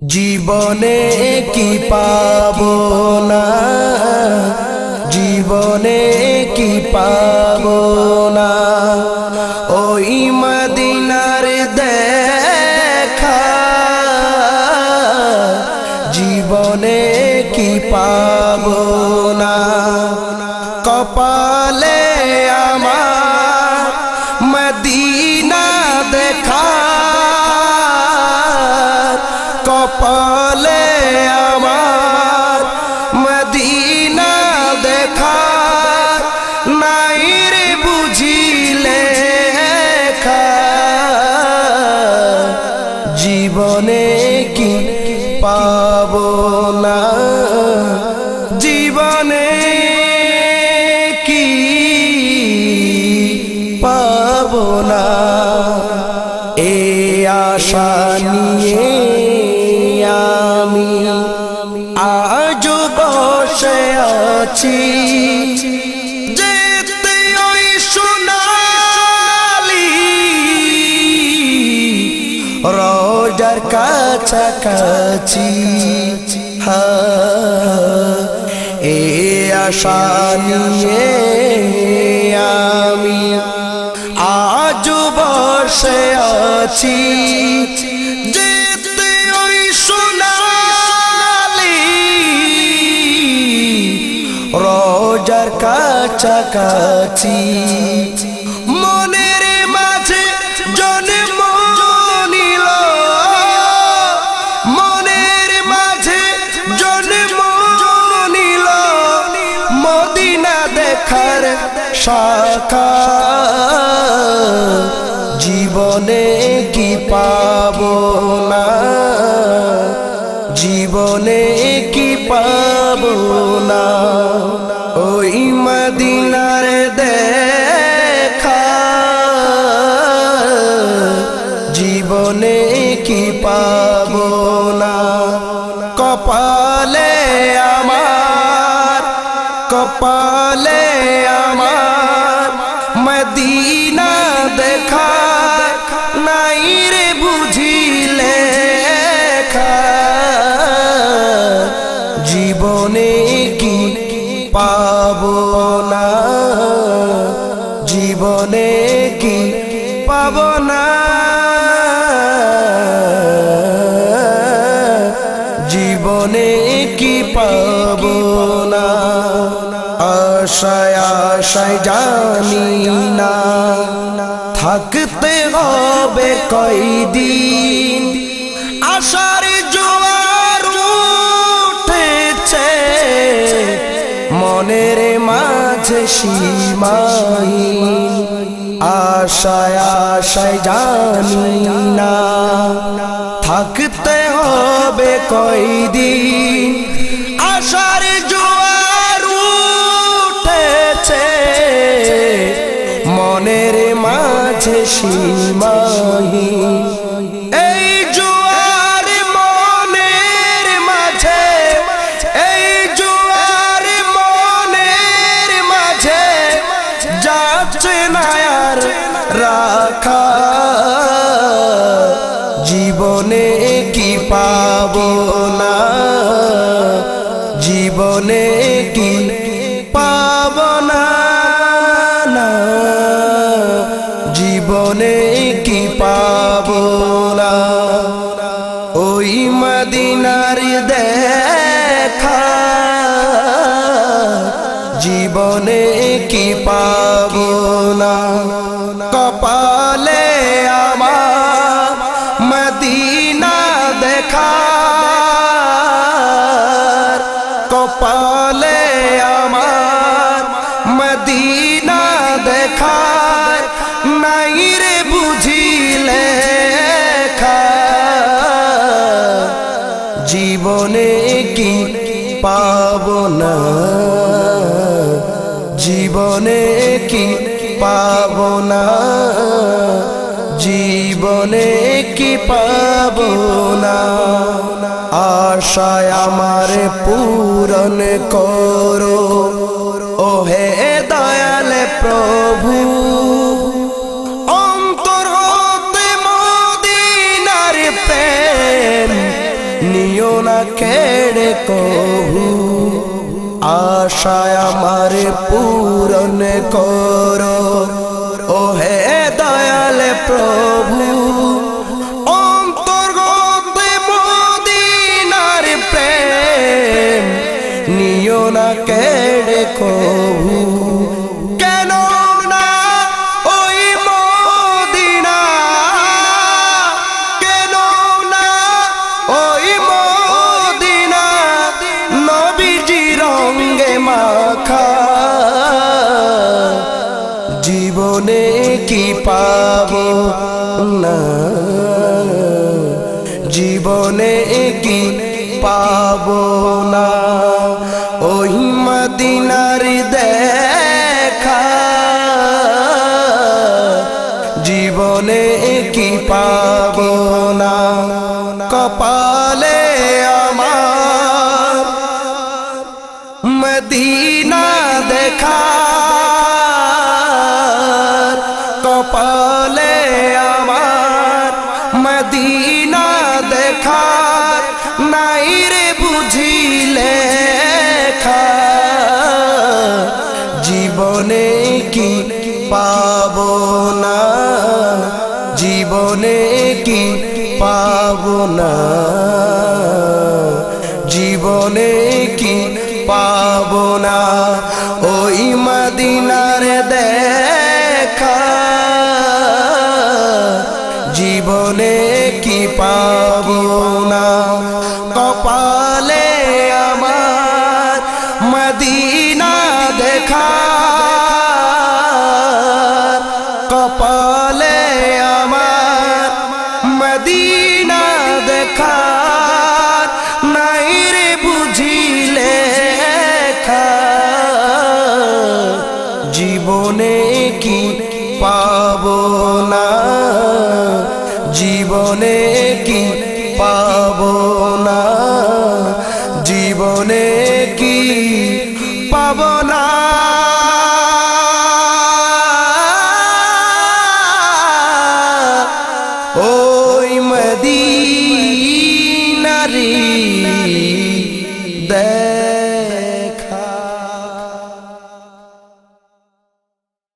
জীবনে কি পাবো না, জীবনে কি পাবো না, ওই মদিনার দেখা। জীবনে কি পাবো না, কপালে আমার মদিনা দেখা, কপালে আমার মদিনা দেখা, নাই রে বুঝিলে জীবনে কি পাবো না, জীবনে কি পাবো না। এ আশা নিয়ে আমি আজ বসে আছি, যেতে ওই সোনালি রোজার কাছাকাছি। এ আশা নিয়ে আমি আজ বসে আছি, যেতে ওই সোনালি রোজার কাছাকাছি। মনের মাঝে জন্ম নিল, মনের মাঝে জন্ম নিল মদিনা দেখার শাখা। জীবনে কি পাবো না, জীবনে কি পাবো না, ওই মদিনার দেখা। জীবনে কি পাবো না, কপালে আমার, কপালে আমার মদিনা দেখা, নাই রে বুঝিলে জীবনে কি পাবো না, জীবনে কি পাবো না, জীবনে কি পাবো না। আশায় আশায় জানি না থাকতে হবে কয়দিন, আশার জোয়ার উঠেছে মনের মাঝে সীমাহীন। আশায় আশায় জানি না থাকতে হবে কয়দিন, আশার জোয়ার উঠেছে মনের মাঝে সীমাহীন। এই জোয়ার মনের মাঝে, এই জোয়ার মনের মাঝে যাচ্ছে না আর রাখা। জীবনে কি পাবো না, জীবনে কি পাবো না, জীবনে কি পাবো না, ওই মদিনার দেখা। জীবনে কি পাবো না, কপালে আমার মদিনা দেখা, কপালে আমার মদিনা দেখা, নাই রে বুঝিলে জীবনে কি পাবো না, জীবনে কি পাবো না, জীবনে কি পাবো না। আশায় আমার পূরণ করো ও হে দয়াল প্রভু, অন্তর হতে মদিনার প্রেম নিও না কেড়ে কভু, আশায় আমার পূরণ করো ও হে দয়াল প্রভু। অন্তর্গতে মদিনার প্রেম নিও না কেড়ে কভু, কেন না ওই মদিনা, কেন না ওই মদিনা নবীজি রঙে মাখা, জীবনে কি পাবো না, জীবনে কি পাবো না ওই মদিনার দেখা, জীবনে কি পাবো না। কপালে আমার মদিনা দেখা, কপালে আমার মদিনা দেখা, নাই রে বুঝিলে লেখা, জীবনে কি পাবো না, জীবনে কি পাবো না, জীবনে কি পাবো না ওই মদিনার দেখা, জীবনে কি পাবো না। কপালে আমার মদিনা দেখা, কপালে আমার মদিনা দেখা, নাই রে বুঝিলে লেখা, জীবনে কি পাবো না, জীবনে কি পাবো না, জীবনে কি